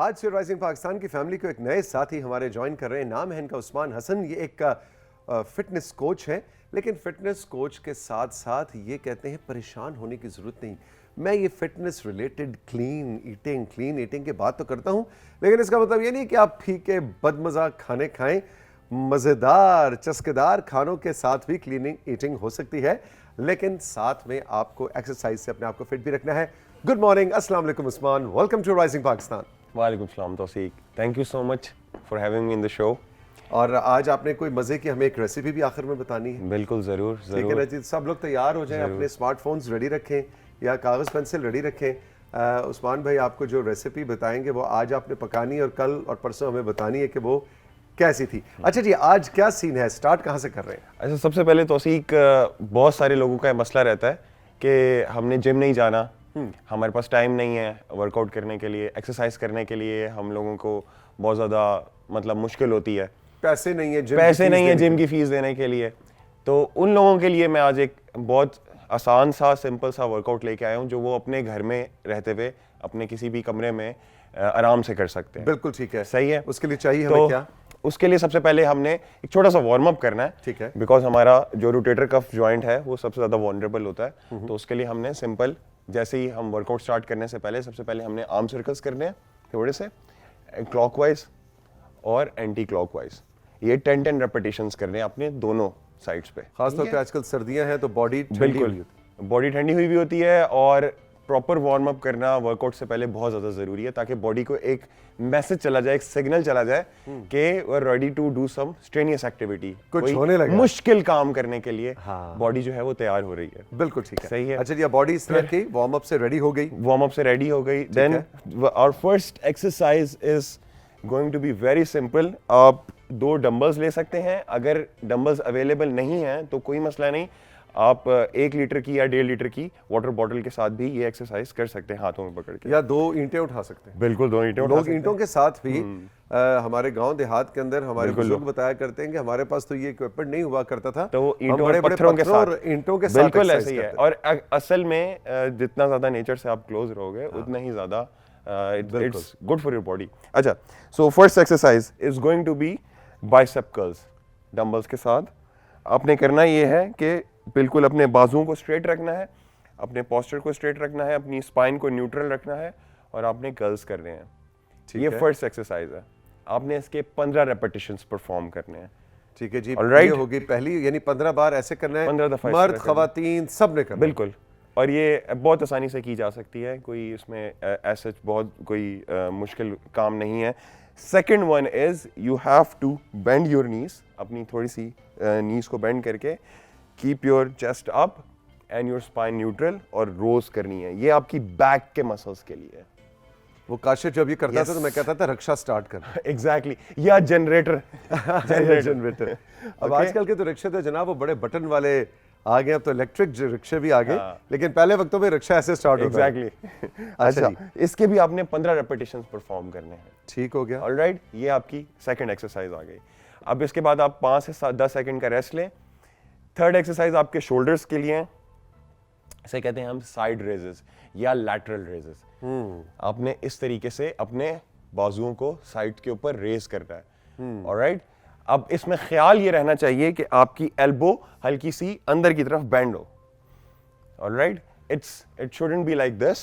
आज से राइजिंग पाकिस्तान की फैमिली को एक नए साथी हमारे ज्वाइन कर रहे हैं। नाम है इनका उस्मान हसन। ये एक फिटनेस कोच है, लेकिन फिटनेस कोच के साथ साथ ये कहते हैं परेशान होने की ज़रूरत नहीं। मैं ये फिटनेस रिलेटेड क्लीन ईटिंग की बात तो करता हूँ, लेकिन इसका मतलब ये नहीं कि आप फीके बदमज़ा खाने खाएं। मज़ेदार चस्केदार खानों के साथ भी क्लीनिंग ईटिंग हो सकती है, लेकिन साथ में आपको एक्सरसाइज से अपने आप को फिट भी रखना है। गुड मॉर्निंग, अस्सलाम वालेकुम Usman, welcome to rising Pakistan. वालेकुम सलाम Tauseeq, thank you so much for having me in the show. और आज आपने कोई मजे की हमें एक रेसिपी भी आखिर में बतानी है। बिल्कुल ज़रूर ठीक है ना जी, सब लोग तैयार हो जाएं, अपने स्मार्टफोन्स रेडी रखें या कागज़ पेंसिल रेडी रखें। उस्मान भाई आपको जो रेसिपी बताएंगे वो आज आपने पकानी और कल और परसों हमें बतानी है कि वो कैसी थी। अच्छा जी, आज क्या सीन है, स्टार्ट कहाँ से कर रहे हैं? अच्छा, सबसे पहले तौसीक, बहुत सारे लोगों का मसला रहता है कि हमने जिम नहीं जाना, हमारे पास टाइम नहीं है वर्कआउट करने के लिए, एक्सरसाइज करने के लिए हम लोगों को बहुत ज़्यादा मतलब मुश्किल होती है, पैसे नहीं है जिम की फीस देने के लिए। तो उन लोगों के लिए मैं आज एक बहुत आसान सा सिंपल सा वर्कआउट लेके आया हूँ जो वो अपने घर में रहते हुए अपने किसी भी कमरे में आराम से कर सकते हैं। बिल्कुल ठीक है, सही है। उसके लिए चाहिए हमें क्या? उसके लिए सबसे पहले हमने एक छोटा सा वार्म अप करना है। ठीक है। बिकॉज हमारा जो रोटेटर कफ जॉइंट है वो सबसे ज्यादा वनरेबल होता है। तो उसके लिए हमने सिंपल, जैसे ही हम वर्कआउट स्टार्ट करने से पहले सबसे पहले हमने आर्म सर्कल्स करने हैं थोड़े से, क्लॉकवाइज और एंटी क्लॉकवाइज। ये 10-10 रेपिटेशंस करने हैं अपने दोनों साइड्स पे। खासतौर पे आजकल सर्दियां हैं तो बॉडी ठंडी हुई भी होती है और प्रॉपर वार्म अप करना वर्कआउट से पहले बहुत ज्यादा जरूरी है, ताकि बॉडी को एक मैसेज चला जाए, एक सिग्नल चला जाए कि we are ready to do some strenuous activity, कुछ होने लगा, मुश्किल काम करने के लिए। हाँ। बॉडी जो है वो तैयार हो रही है। बिल्कुल ठीक है, सही है। अच्छा जी, बॉडी इस तरह की वार्म अप से रेडी हो गई, then our first exercise is going to be very simple. आप 2 डंबल्स ले सकते हैं, अगर डंबल्स अवेलेबल नहीं है तो कोई मसला नहीं, आप 1 लीटर की या 1.5 लीटर की वाटर बॉटल के साथ भी ये एक्सरसाइज कर सकते हैं हाथों में पकड़ के, या 2 ईंटें उठा सकते हैं। बिल्कुल 2 ईंटें उठा सकते हैं। लोग ईंटों के साथ भी हमारे गांव देहात के अंदर हमारे बुजुर्ग बताया करते हैं कि हमारे पास तो ये इक्विपमेंट नहीं हुआ करता था, तो वो ईंटों बड़े पत्थरों के साथ बिल्कुल ऐसे ही है। और असल में जितना ज्यादा नेचर से आप क्लोज रहोगे उतना ही ज्यादा it's good for your body. अच्छा, so first exercise is going to be bicep curls. Dumbbells के साथ आपने करना ये है कि बिल्कुल अपने बाजुओं को स्ट्रेट रखना है, अपने पोस्चर को स्ट्रेट रखना है, अपनी स्पाइन को न्यूट्रल रखना है और आपने कर्ल्स करने हैं। ये फर्स्ट एक्सरसाइज है, आपने इसके 15 रेपिटेशंस परफॉर्म करने हैं। ठीक है जी, ये होगी पहली, यानी 15 बार ऐसे करना है, 15 दफा, मर्द खवातीन सब ने करना। बिल्कुल, और ये बहुत आसानी से की जा सकती है, कोई इसमें ऐसा बहुत कोई मुश्किल काम नहीं है। Second one is you have to bend your knees, अपनी थोड़ी सी नीज को बेंड करके keep your chest up and your spine neutral और रोज करनी है। ये आपकी बैक के मसल्स के लिए है। वो काशिफ जब ये करता था तो मैं कहता था रक्षा स्टार्ट कर। एग्जैक्टली, या जनरेटर। अब आजकल के तो रिक्शे तो जनाब वो बड़े बटन वाले आ गए, अब तो इलेक्ट्रिक रिक्शे भी आ गए, लेकिन पहले वक्तों में रिक्शा ऐसे स्टार्ट होता है। एग्जैक्टली। अच्छा, इसके भी आपने 15 रेपिटेशंस परफॉर्म करने हैं। ठीक हो गया, ऑलराइट, ये आपकी सेकंड एक्सरसाइज आ गई। अब इसके बाद आप 5 से 10 सेकंड का रेस्ट लें। थर्ड एक्सरसाइज आपके शोल्डर्स के लिए है, इसे कहते हैं हम साइड रेजेस या लैटरल रेजेस। आपने इस तरीके से अपने बाजुओं को साइड के ऊपर रेज करना है। ऑलराइट, अब इसमें ख्याल ये रहना चाहिए कि आपकी एल्बो हल्की सी अंदर की तरफ बेंड हो। Alright, it shouldn't be like this,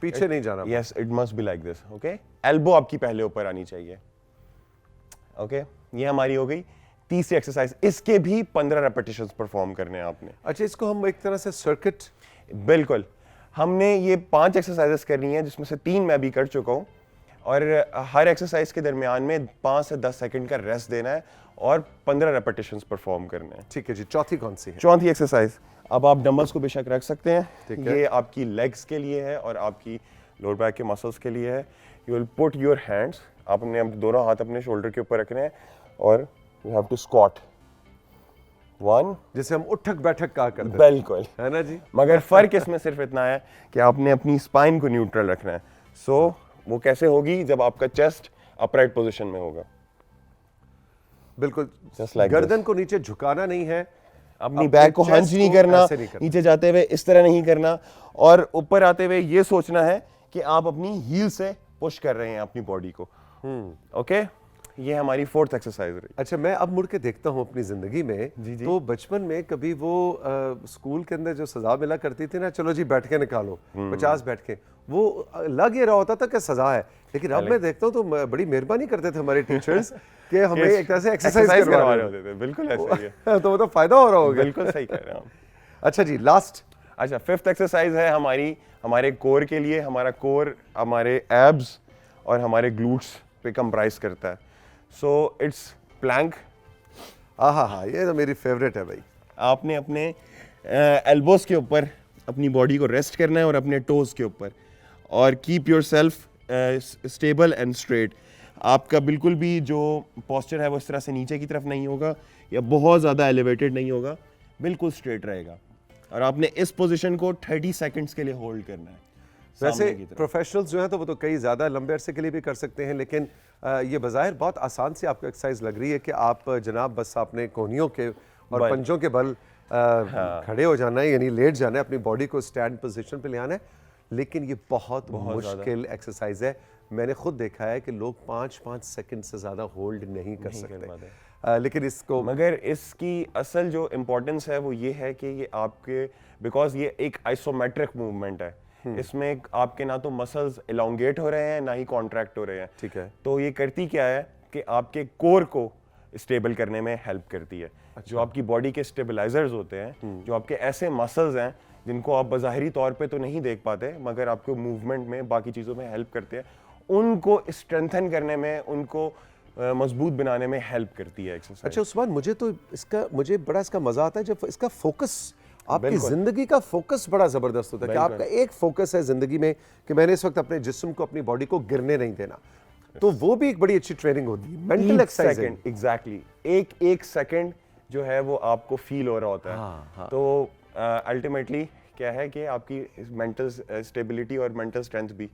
पीछे नहीं जाना। Yes, it must be like this. Okay, elbow आपकी पहले ऊपर आनी चाहिए। ओके, ये हमारी हो गई तीसरी एक्सरसाइज। इसके भी 15 रेपिटेशंस परफॉर्म करने हैं आपने। अच्छा, इसको हम एक तरह से सर्किट, बिल्कुल, हमने ये 5 एक्सरसाइजेस करनी है, जिसमें से 3 मैं भी कर चुका हूं, और हर एक्सरसाइज के दरमियान में 5 से 10 सेकंड का रेस्ट देना है और 15 रेपिटेशंस परफॉर्म करने हैं। ठीक है जी, चौथी कौन सी है? चौथी एक्सरसाइज, अब आप डंबल्स को बेशक रख सकते हैं, ये है। आपकी लेग्स के लिए है और आपकी लोअर बैक के मसल्स के लिए है। You will put your hands, आपने दोनों हाथ अपने शोल्डर के ऊपर रखने हैं और you have to squat 1, जिसे हम उठक बैठक कहा करते हैं। बिल्कुल, है ना जी, मगर फर्क इसमें सिर्फ इतना है कि आपने अपनी स्पाइन को न्यूट्रल रखना है। सो वो कैसे होगी, जब आपका चेस्ट अपराइट पोजीशन में होगा। बिल्कुल, like गर्दन को नीचे झुकाना नहीं है, अपनी बैक को हंच नहीं करना, नीचे जाते हुए इस तरह नहीं करना, और ऊपर आते हुए ये सोचना है कि आप अपनी हील से पुश कर रहे हैं अपनी बॉडी को। ओके, ये हमारी फोर्थ एक्सरसाइज रही। अच्छा, मैं अब मुड़ के देखता हूँ अपनी जिंदगी में, जी। तो बचपन में कभी वो स्कूल के अंदर जो सजा मिला करती थी ना, चलो जी बैठ के निकालो 50 बैठ के, वो लग ये रहा होता था कि सजा है, लेकिन अब मैं देखता हूँ तो बड़ी मेहरबानी करते थे हमारे टीचर्स कि हमें एक तरह से एक्सरसाइज करवा रहे होते थे। बिल्कुल ऐसे ही है। तो वो तो फायदा हो रहा होगा। बिल्कुल सही कह रहे हैं आप। अच्छा जी, लास्ट। अच्छा, फिफ्थ एक्सरसाइज है हमारे कोर के लिए। हमारा कोर हमारे एब्स और हमारे ग्लूट्स पे कंप्राइज करता है। So it's plank. हाँ, ये तो मेरी फेवरेट है भाई। आपने अपने एल्बोस के ऊपर अपनी बॉडी को रेस्ट करना है और अपने टोज के ऊपर, और keep your self stable and straight. आपका बिल्कुल भी जो पोस्चर है वो इस तरह से नीचे की तरफ नहीं होगा या बहुत ज़्यादा एलिवेटेड नहीं होगा, बिल्कुल स्ट्रेट रहेगा। और आपने इस पोजीशन को 30 सेकंड्स के लिए होल्ड करना है। वैसे प्रोफेशनल्स जो हैं तो वो तो कई ज़्यादा लंबे अरसे के लिए भी कर सकते हैं, लेकिन ये बज़ाहिर बहुत आसान सी आपको एक्सरसाइज लग रही है कि आप जनाब बस अपने कोहनियों के और पंजों के बल खड़े हो जाना है, यानी लेट जाना है, अपनी बॉडी को स्टैंड पोजीशन पे ले आना है। लेकिन ये बहुत मुश्किल एक्सरसाइज है। मैंने खुद देखा है कि लोग 5-5 सेकंड से ज़्यादा होल्ड नहीं कर सकते। लेकिन इसको, मगर इसकी असल जो इम्पोर्टेंस है वो ये है कि ये आपके, बिकॉज ये एक आइसोमेट्रिक मूवमेंट है, इसमें आपके ना तो मसल्स एलोंगेट हो रहे हैं ना ही कॉन्ट्रैक्ट हो रहे हैं। ठीक है। तो ये करती क्या है कि आपके कोर को स्टेबल करने में हेल्प करती है। जो आपकी बॉडी के स्टेबलाइजर्स होते हैं, जो आपके ऐसे मसल्स हैं जिनको आप बज़ाहिरी तौर पे तो नहीं देख पाते मगर आपको मूवमेंट में बाकी चीज़ों में हेल्प करते हैं, उनको स्ट्रेंथन करने में, उनको मजबूत बनाने में हेल्प करती है एक्सरसाइज। अच्छा उस्मान, मुझे बड़ा इसका मजा आता है जब इसका फोकस, आपकी जिंदगी का फोकस बड़ा जबरदस्त होता है कि आपका एक फोकस है जिंदगी में कि मैंने इस वक्त अपने जिस्म को, अपनी बॉडी को गिरने नहीं देना। तो वो भी एक बड़ी अच्छी ट्रेनिंग होती है, मेंटल एक्सरसाइज। एग्जैक्टली, एक सेकंड जो है वो आपको फील हो रहा होता है। तो अल्टीमेटली क्या है कि आपकी मेंटल स्टेबिलिटी और मेंटल स्ट्रेंथ भी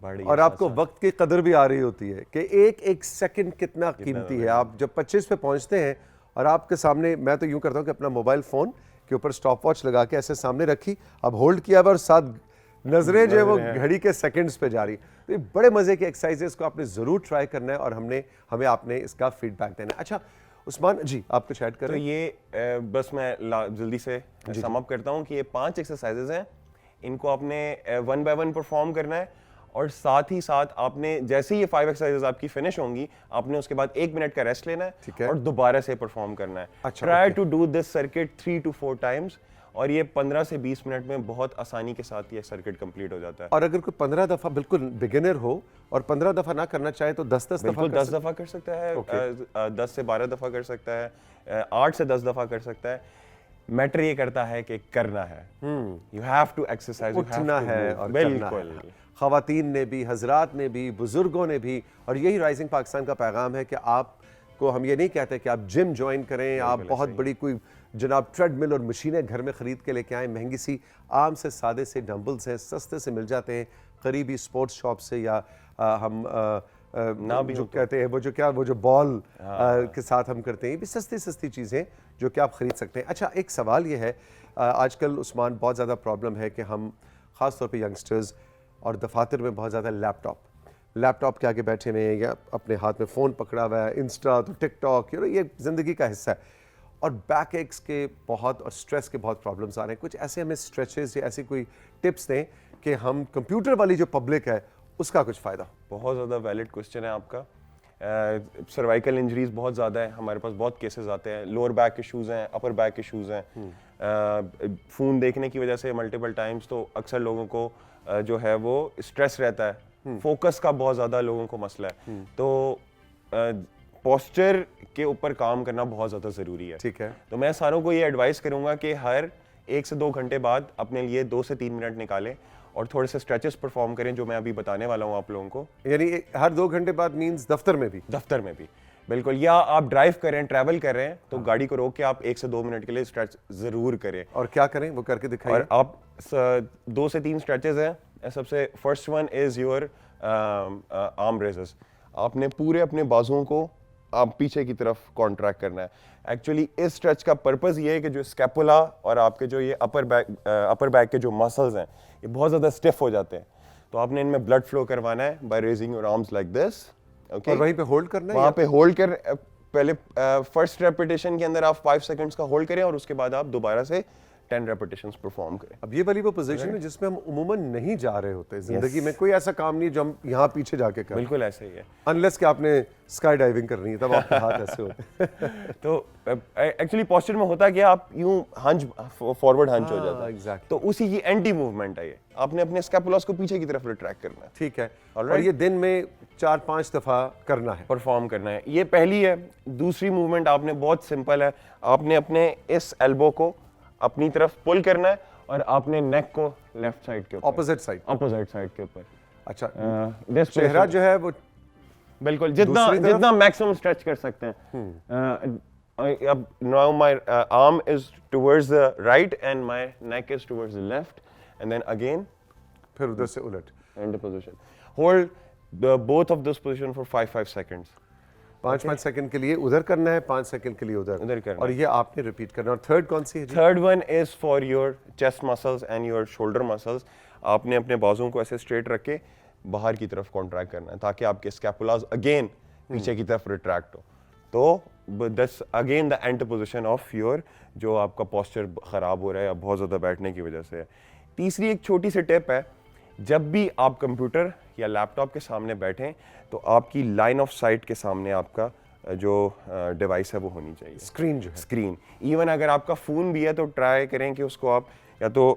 बढ़ रही है, और आपको वक्त की कदर भी आ रही होती है कि एक सेकंड कितना कीमती है। आप जब 25 पे पहुंचते हैं और आपके सामने, मैं तो यूं करता हूं कि अपना मोबाइल फोन के ऊपर स्टॉप वॉच लगा के ऐसे सामने रखी, अब होल्ड किया और साथ नजरें जो है वो घड़ी के सेकंड्स पे जा रही। तो ये बड़े मजे के एक्सरसाइजेस को आपने जरूर ट्राई करना है और हमें आपने इसका फीडबैक देना है। अच्छा उस्मान जी, आप कुछ ऐड करें? तो ये बस मैं जल्दी से सम अप करता हूँ कि ये 5 एक्सरसाइजेज हैं, इनको आपने 1 बाय 1 परफॉर्म करना है, और साथ ही साथ आपने जैसे ही ये 5 एक्सरसाइजेज आपकी फिनिश होंगी, आपने उसके बाद 1 मिनट का रेस्ट लेना है और दोबारा से परफॉर्म करना है। Try to do this circuit 3 to 4 times, और ये 15 से 20 मिनट में बहुत आसानी के साथ ये सर्किट कंप्लीट हो जाता है। और अगर कोई 15 दफा बिल्कुल बिगिनर हो और 15 दफा ना करना चाहे तो 10-10 दफा 10 दफा कर सकता है, 10 से 12 दफा कर सकता है, 8 से 10 दफा कर सकता है। मैटर ये करता है कि करना है, यू हैव टू एक्सरसाइज, उठना है और करना है। ख़वातीन ने भी, हजरात ने भी, बुजुर्गों ने भी, और यही राइजिंग पाकिस्तान का पैगाम है कि आपको हम ये नहीं कहते कि आप जिम ज्वाइन करें, आप बहुत बड़ी कोई जनाब ट्रेडमिल और मशीनें घर में ख़रीद के लेके आएँ। महंगी सी आम से सादे से डंबल्स हैं, सस्ते से मिल जाते हैं करीबी स्पोर्ट्स शॉप से, या हम ना भी जो कहते हैं वो जो बॉल के साथ हम करते हैं, ये भी सस्ती चीज़ें जो कि आप ख़रीद सकते हैं। अच्छा, एक सवाल ये है, आजकल उस्मान बहुत ज़्यादा प्रॉब्लम है कि हम ख़ास तौर पे यंगस्टर्स और दफातर में बहुत ज़्यादा लैपटॉप के आगे बैठे हुए हैं या अपने हाथ में फ़ोन पकड़ा हुआ है, इंस्टा तो टिकटॉक, ये ज़िंदगी का हिस्सा है, और बैक एक्स के बहुत और स्ट्रेस के बहुत प्रॉब्लम्स आ रहे हैं। कुछ ऐसे हमें स्ट्रेचेस या ऐसी कोई टिप्स दें कि हम कंप्यूटर वाली जो पब्लिक है उसका कुछ फ़ायदा। बहुत ज़्यादा वैलिड क्वेश्चन है आपका। सर्वाइकल इंजरीज बहुत ज़्यादा है, हमारे पास बहुत केसेस आते हैं, लोअर बैक इशूज़ हैं, अपर बैक इशूज़ हैं, फ़ोन देखने की वजह से मल्टीपल टाइम्स, तो अक्सर लोगों को जो है वो स्ट्रेस रहता है, फोकस का बहुत ज़्यादा लोगों को मसला है। तो पोस्चर के ऊपर काम करना बहुत ज़्यादा ज़रूरी है। ठीक है। तो मैं सारों को ये एडवाइस करूँगा कि हर 1 से 2 घंटे बाद अपने लिए 2 से 3 मिनट निकालें और थोड़े से स्ट्रेचेस परफॉर्म करें, जो मैं अभी बताने वाला हूँ आप लोगों को। यानी हर 2 घंटे बाद मीन्स दफ्तर में भी बिल्कुल, या आप ड्राइव कर रहे हैं, ट्रैवल कर रहे हैं, तो गाड़ी को रोक के आप 1 से 2 मिनट के लिए स्ट्रेच जरूर करें। और क्या करें वो करके दिखाइए। और आप 2 से 3 स्ट्रेचेस हैं। सबसे first one is your arm raises. आपने पूरे अपने बाजुओं को आप पीछे की तरफ कॉन्ट्रैक्ट करना है। एक्चुअली इस स्ट्रेच का पर्पस ये है कि जो स्कैपुला और आपके जो ये अपर बैक के जो मसल्स हैं ये बहुत ज़्यादा स्टिफ हो जाते हैं, तो आपने इनमें ब्लड फ्लो करवाना है by raising your arms like this. Okay, और वहीं पे होल्ड करना है वहां पे होल्ड कर, पहले फर्स्ट रेपिटेशन के अंदर आप 5 सेकंड्स का होल्ड करें और उसके बाद आप दोबारा से 10 रेपिटेशंस परफॉर्म करें। अब ये वाली वो पोजीशन है जिसमें हम उमूमन नहीं जा रहे होते जिंदगी में, कोई ऐसा काम नहीं जो हम यहाँ पीछे जाके करें, बिल्कुल ऐसे ही है, अनलेस कि आपने स्काई डाइविंग करनी है, तब आपके हाथ ऐसे होते हैं। तो एक्चुअली पोस्चर में होता क्या, आप यूं हंच, फॉरवर्ड हंच हो जाता है, exactly. तो उसी की एंटी मूवमेंट है ये, आपने अपने स्कैपुलास को पीछे की तरफ रिट्रैक्ट करना है, ठीक है, Alright. और ये दिन में 4-5 दफा करना है, परफॉर्म करना है। ये पहली है। दूसरी मूवमेंट आपने बहुत सिंपल है, आपने अपने इस एल्बो को अपनी तरफ पुल करना है और आपने नेक को लेफ्ट साइड के ऊपर, ऑपोजिट साइड के ऊपर, अच्छा, चेहरा जो है वो बिल्कुल जितना मैक्सिमम स्ट्रेच कर सकते हैं। अब now my arm is towards the right and my neck is towards the left and then again फिर उधर से उलट, end position, hold the both of this position for 5 seconds. 5 second के लिए उधर करना है, 5 सेकंड के लिए उधर करना और ये आपने रिपीट करना। और थर्ड कौन सी है जी? Third one is for your chest muscles and your shoulder muscles. आपने अपने बाजुओं को ऐसे स्ट्रेट रख के बाहर की तरफ कॉन्ट्रैक्ट करना है ताकि आपके स्कैपुलास अगेन पीछे की तरफ रिट्रैक्ट हो। तो that's again the enter position of your, जो आपका पोस्चर खराब हो रहा है या बहुत ज़्यादा बैठने की वजह से है। तीसरी एक छोटी सी टिप है, जब भी आप कंप्यूटर या लैपटॉप के सामने बैठें तो आपकी लाइन ऑफ साइट के सामने आपका जो डिवाइस है वो होनी चाहिए, स्क्रीन जो है, स्क्रीन। इवन अगर आपका फ़ोन भी है तो ट्राई करें कि उसको आप या तो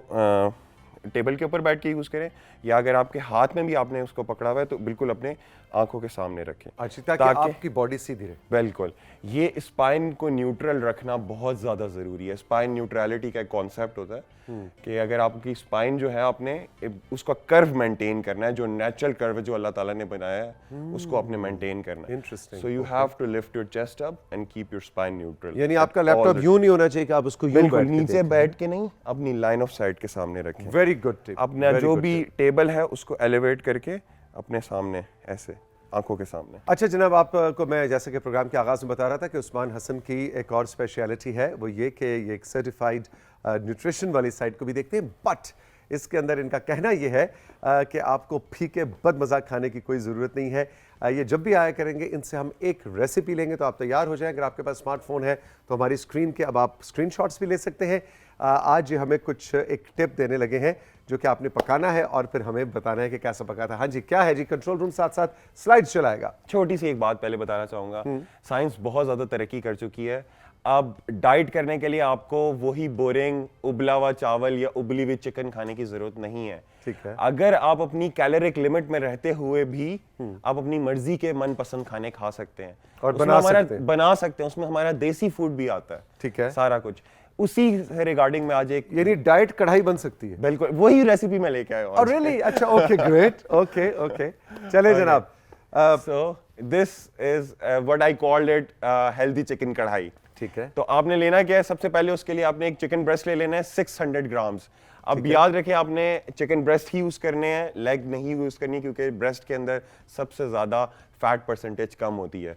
टेबल के ऊपर बैठ के यूज़ करें, या अगर आपके हाथ में भी आपने उसको पकड़ा हुआ है तो बिल्कुल अपने आंखों के सामने रखें, अच्छा, ताकि आपकी बॉडी सीधी रहे। बिल्कुल, ये स्पाइन को न्यूट्रल रखना बहुत ज़्यादा ज़रूरी है। स्पाइन न्यूट्रलिटी का एक कॉन्सेप्ट होता है कि अगर आपकी स्पाइन जो है आपने उसका कर्व मेंटेन करना है, जो नेचुरल कर्व है जो अल्लाह ताला ने बनाया है उसको आपने मेंटेन करना है। Interesting. So you have to lift your chest up and keep your spine neutral. यानी आपका लैपटॉप यूं नहीं होना चाहिए कि आप उसको यूं बिल्कुल बैठ के नीचे बैठ के नहीं, अपनी लाइन ऑफ साइट के सामने रखें। Very good tip. अपना जो भी टेबल है उसको एलिवेट करके अपने सामने ऐसे आंखों के सामने। अच्छा जनाब, आपको मैं जैसे कि प्रोग्राम के आगाज़ में बता रहा था कि उस्मान हसन की एक और स्पेशलिटी है, वो ये कि ये एक सर्टिफाइड न्यूट्रिशन वाली साइट को भी देखते हैं, बट इसके अंदर इनका कहना ये है कि आपको फीके बदमज़ा खाने की कोई ज़रूरत नहीं है। ये जब भी आया करेंगे इनसे हम एक रेसिपी लेंगे तो आप तैयार हो जाएं। अगर आपके पास स्मार्टफोन है तो हमारी स्क्रीन के अब आप स्क्रीनशॉट्स भी ले सकते हैं। आज हमें कुछ एक टिप देने लगे हैं जो कि आपने पकाना है और फिर हमें बताना है कि कैसा पका था। हाँ जी, क्या है जी? कंट्रोल रूम साथ साथ स्लाइड्स चलाएगा। छोटी सी एक बात पहले बताना चाहूँगा, साइंस बहुत ज़्यादा तरक्की कर चुकी है। अब डाइट करने के लिए आपको वही बोरिंग उबला हुआ चावल या उबली हुई चिकन खाने की जरूरत नहीं है। ठीक है। अगर आप अपनी कैलोरिक लिमिट में रहते हुए भी आप अपनी मर्जी के मनपसंद खाने खा सकते हैं और बना सकते हैं। उसमें हमारा देसी फूड भी आता है, ठीक है, सारा कुछ उसी से रिगार्डिंग में आज एक, यानी डाइट कढ़ाई बन सकती है। बिल्कुल वही रेसिपी मैं लेके आया हूँ। रियली? अच्छा, ओके, ग्रेट, ओके ओके, चले जनाब। So this is what I called it healthy chicken कढ़ाई। ठीक है। तो आपने लेना क्या है, सबसे पहले उसके लिए आपने एक चिकन ब्रेस्ट ले लेना है 600 ग्राम्स। अब याद रखें आपने चिकन ब्रेस्ट ही यूज करने हैं, लेग नहीं यूज करनी, क्योंकि ब्रेस्ट के अंदर सबसे ज्यादा फैट परसेंटेज कम होती है।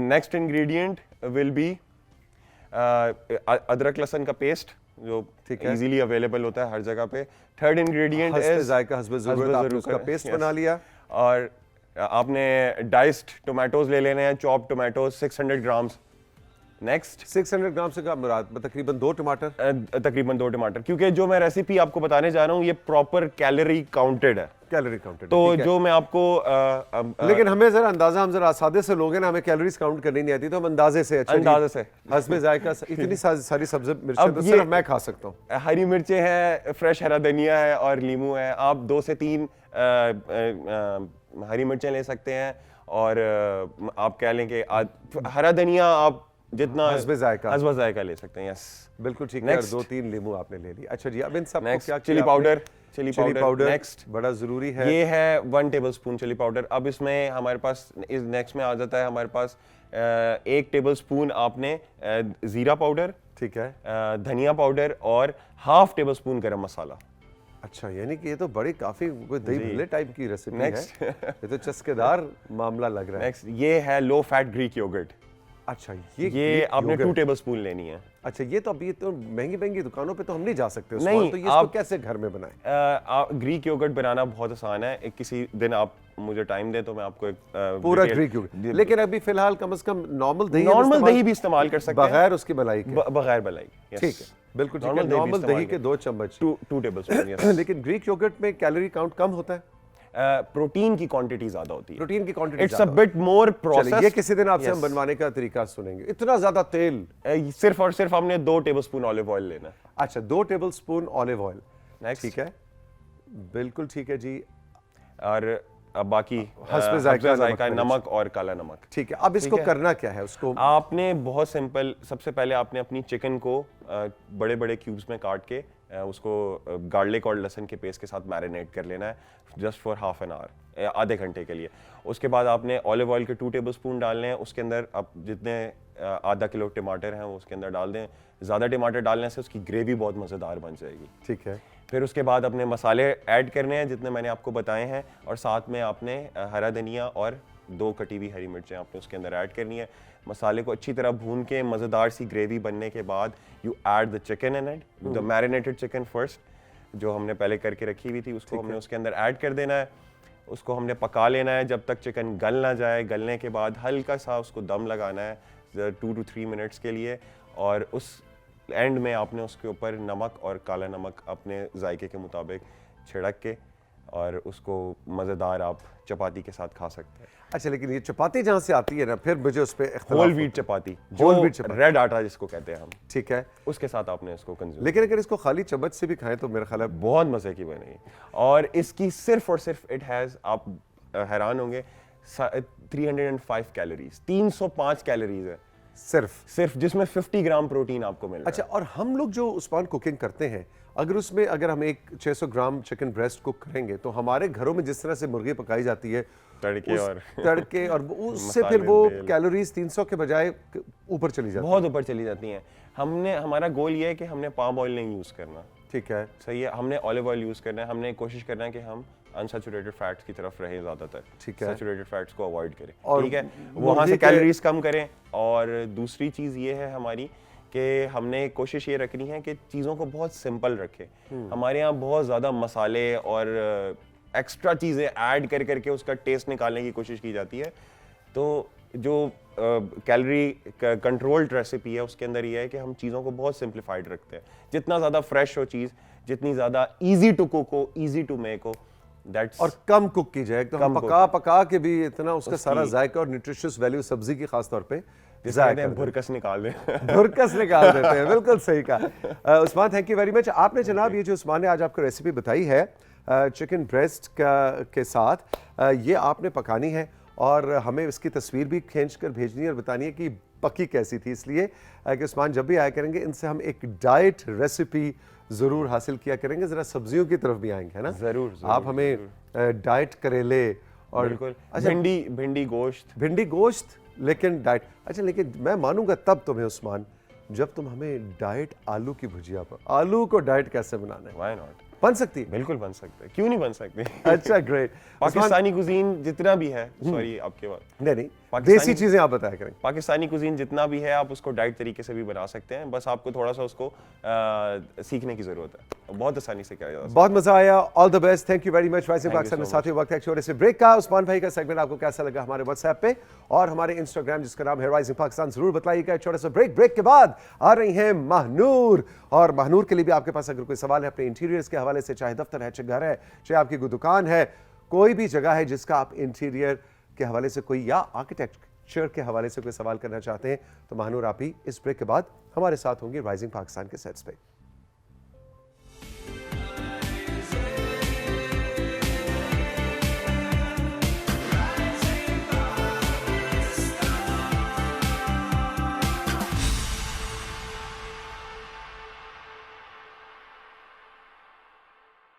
नेक्स्ट इंग्रेडिएंट विल बी अदरक लहसुन का पेस्ट, जो इजीली अवेलेबल होता है हर जगह पे। थर्ड इंग्रेडिएंट इज जायका हस्बे ज़रूरत, आपने उसका पेस्ट बना लिया। और आपने डाइस्ड टोमेटोज ले लेने हैं, चॉप टोमेटोज 600 ग्राम्स। नेक्स्ट 600 ग्राम से क्या मुराद? तकरीबन 2 टमाटर। तकरीबन 2 टमाटर, क्योंकि जो मैं रेसिपी आपको बताने जा रहा हूँ ये प्रॉपर कैलोरी काउंटेड है। कैलोरी काउंटेड तो जो मैं आपको लेकिन हमें जरा अंदाजा, हम जरा सादे से लोग हैं ना, हमें कैलोरीज काउंट करनी नहीं आती, तो हम अंदाजे से हस्बे जायका इतनी सारी सब्जी मिर्चें तो सिर्फ मैं खा सकता हूँ। हरी मिर्चें हैं, फ्रेश हरा धनिया है और लीमू है। आप 2 से 3 हरी मिर्चें ले सकते हैं और आप कह लें कि हरा धनिया आप जितना हस्बे जायका ले सकते हैं। यस, बिल्कुल ठीक है। 2-3 लीमू आपने ले ली। अच्छा जी, अब इन सब क्या? चिली पाउडर नेक्स्ट बड़ा जरूरी है। ये है 1 टेबलस्पून चिली पाउडर। अब इसमें हमारे पास इस नेक्स्ट में आ जाता है हमारे पास 1 टेबलस्पून आपने जीरा पाउडर, ठीक है, धनिया पाउडर और 1/2 टेबलस्पून गरम मसाला। अच्छा, यानी कि ये तो बड़ी काफी कोई दही भल्ले टाइप की रेसिपी है। ये तो चस्केदार मामला लग रहा है। नेक्स्ट ये है लो फैट ग्रीक योगर्ट। अच्छा, ये आपने 2 टेबलस्पून लेनी है। अच्छा, ये तो अभी तो महंगी महंगी दुकानों पे तो हम नहीं जा सकते उस्मान, नहीं, तो ये इसको कैसे घर में बनाएं? ग्रीक योगर्ट बनाना बहुत आसान है। एक किसी दिन आप मुझे टाइम दें तो मैं आपको एक पूरा ग्रीक योगर्ट, लेकिन अभी फिलहाल कम से कम नॉर्मल दही भी इस्तेमाल कर सकते हैं बगैर उसकी मलाई के। बगैर मलाई, yes। ठीक है, बिल्कुल ठीक है। Normal दही भी नॉर्मल इस्तेमाल दही के 2 चम्मच, 2 टेबलस्पून। लेकिन ग्रीक योगर्ट में कैलोरी काउंट कम होता है, प्रोटीन की क्वांटिटी ज्यादा होती है। प्रोटीन की quantity it's a bit more process. ये किसी दिन आपसे हम बनवाने का तरीका सुनेंगे। इतना ज्यादा तेल, सिर्फ और सिर्फ हमने 2 टेबलस्पून ऑलिव ऑयल लेना है। अच्छा, 2 टेबलस्पून ऑलिव ऑयल, नेक्स्ट। ठीक है, बिल्कुल ठीक है जी। और अब बाकी हस्बे जायका नमक और काला नमक। ठीक है, अब इसको करना क्या है? उसको आपने बहुत सिंपल, सबसे पहले आपने अपनी चिकन को बड़े बड़े क्यूब्स में काट के उसको गार्लिक और लहसुन के पेस्ट के साथ मैरिनेट कर लेना है just for half an hour, आधे घंटे के लिए। उसके बाद आपने ऑलिव ऑयल के 2 टेबलस्पून डालने हैं। उसके अंदर आप जितने आधा किलो टमाटर हैं वो उसके अंदर डाल दें। ज़्यादा टमाटर डालने से उसकी ग्रेवी बहुत मज़ेदार बन जाएगी। ठीक है, फिर उसके बाद अपने मसाले ऐड करने हैं जितने मैंने आपको बताए हैं, और साथ में आपने हरा धनिया और 2 कटी हुई हरी मिर्चें आपने उसके अंदर ऐड करनी है। मसाले को अच्छी तरह भून के मज़ेदार सी ग्रेवी बनने के बाद you add the chicken in it, the marinated chicken first, जो हमने पहले करके रखी हुई थी उसको हमने उसके अंदर ऐड कर देना है। उसको हमने पका लेना है जब तक चिकन गल ना जाए। गलने के बाद हल्का सा उसको दम लगाना है 2 to 3 मिनट्स के लिए, और उस एंड में आपने उसके ऊपर नमक और काला नमक अपने जायके के मुताबिक छिड़क के, और उसको मज़ेदार आप चपाती के साथ खा सकते हैं। अच्छा, लेकिन ये चपाती जहाँ से आती है ना, फिर मुझे उस पर होल व्हीट चपाती, होल व्हीट चपाती, रेड आटा जिसको कहते हैं हम, ठीक है, उसके साथ आपने इसको कंज्यूम। लेकिन अगर इसको खाली चम्मच से भी खाएं तो मेरा ख्याल है बहुत मज़े की बनेगी। और इसकी सिर्फ और सिर्फ इट हैज़, आप हैरान होंगे, 305 कैलोरीज, 305 कैलोरीज है सिर्फ, जिसमें 50 ग्राम प्रोटीन आपको मिल रहा है। अच्छा, और हम लोग जो उस्मान कुकिंग करते हैं, अगर उसमें अगर हम एक 600 ग्राम चिकन ब्रेस्ट कुक करेंगे तो हमारे घरों में जिस तरह से मुर्गी पकाई जाती है, तड़के और उससे फिर वो कैलोरीज 300 के बजाय ऊपर चली जाती है, बहुत ऊपर चली जाती हैं। हमारा गोल ये है कि हमने पाम ऑयल नहीं यूज़ करना। ठीक है, सही है, हमने ऑलिव ऑयल यूज़ करना है। हमने कोशिश करना है कि हम अनसैचुरेटेड फैट्स की तरफ रहें ज़्यादातर, ठीक है, सैचुरेटेड फैट्स को अवॉइड करें, ठीक है, वहाँ मुर्गी से कैलोरीज कम करें। और दूसरी चीज़ ये है हमारी कि हमने कोशिश ये रखनी है कि चीज़ों को बहुत सिंपल रखें। हमारे यहाँ बहुत ज़्यादा मसाले और एक्स्ट्रा चीज़ें ऐड कर करके उसका टेस्ट निकालने की कोशिश की जाती है। तो जो कैलोरी कंट्रोल्ड रेसिपी है उसके अंदर ये है कि हम चीज़ों को बहुत सिंप्लीफाइड रखते हैं। जितना ज़्यादा फ्रेश हो चीज़, जितनी ज़्यादा ईजी टू कुक हो, ईजी टू मेक हो, दैट्स, और कम कुक की जाए, तो हम पका के भी इतना उसका सारा जायका और न्यूट्रिशियस वैल्यू सब्जी की खास तौर पे भुरकस निकाल दें भुरकस निकाल देते हैं। बिल्कुल सही कहा Usman, thank you very much. आपने जनाब ये जो उस्मान ने आज आपको रेसिपी बताई है चिकन ब्रेस्ट के साथ, ये आपने पकानी है और हमें इसकी तस्वीर भी खींच कर भेजनी है और बतानी है कि पकी कैसी थी, इसलिए कि उस्मान जब भी आया करेंगे इनसे हम एक डाइट रेसिपी ज़रूर हासिल किया करेंगे। ज़रा सब्जियों की तरफ भी आएंगे, है ना? ज़रूर। आप हमें डाइट करेले और बिल्कुल, अच्छा भिंडी गोश्त लेकिन डाइट। अच्छा, लेकिन मैं मानूंगा तब तुम्हें उस्मान जब तुम हमें डाइट आलू की भुजिया पर, आलू को डाइट कैसे बनाना है, व्हाई नॉट, बन सकती है? बिल्कुल बन सकते हैं, क्यों नहीं बन सकते। अच्छा, ग्रेट। पाकिस्तानी कुजीन जितना भी है, सॉरी आपके बात नहीं, देसी चीजें आप बताया करें। पाकिस्तानी कुजीन जितना भी है आप उसको डाइट तरीके से भी बना सकते हैं, बस आपको थोड़ा सा उसको सीखने की जरूरत है, बहुत आसानी से किया जा सकता है। बहुत मजा आया, all the best, thank you very much. Rising Pakistan में साथी वक्त है छोटे से ब्रेक का। उस्मान भाई का सेगमेंट आपको कैसा लगा हमारे व्हाट्सएप पे और हमारे इंस्टाग्राम जिसका नाम है राइजिंग पाकिस्तान, जरूर बताइएगा। छोटा सा ब्रेक के बाद आ रही हैं महानूर, और महानूर के लिए भी आपके पास अगर कोई सवाल है अपने इंटीरियर्स के हवाले से, चाहे दफ्तर है, चाहे घर है, चाहे आपकी कोई दुकान है, कोई भी जगह है जिसका आप इंटीरियर के हवाले से कोई या आर्किटेक्चर के हवाले से कोई सवाल करना चाहते हैं, तो महानूर आप ही इस ब्रेक के बाद हमारे साथ होंगे राइजिंग पाकिस्तान के सेट्स पे।